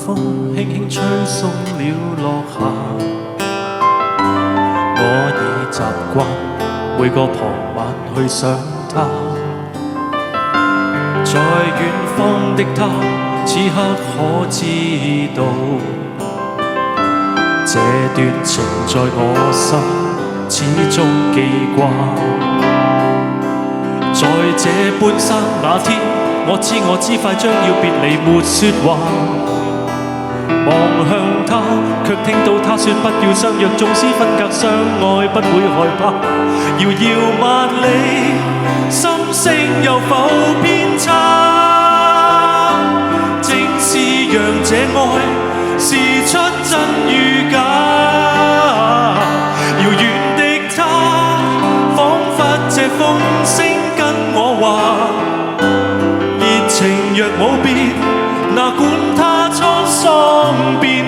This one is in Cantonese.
風輕輕吹送了落霞，我已習慣每個傍晚去想他，在遠方的他此刻可知道，這段情在我心始終記掛。在這半生那天，我知快將要別離，沒說話。望向他，卻聽到他說不要相約，縱使分隔相愛不會害怕。遙遙萬里，心聲有否偏差？正是讓這愛試出真與假。遙遠的他，彷彿這風聲跟我話，熱情若冇變，哪管它滄桑變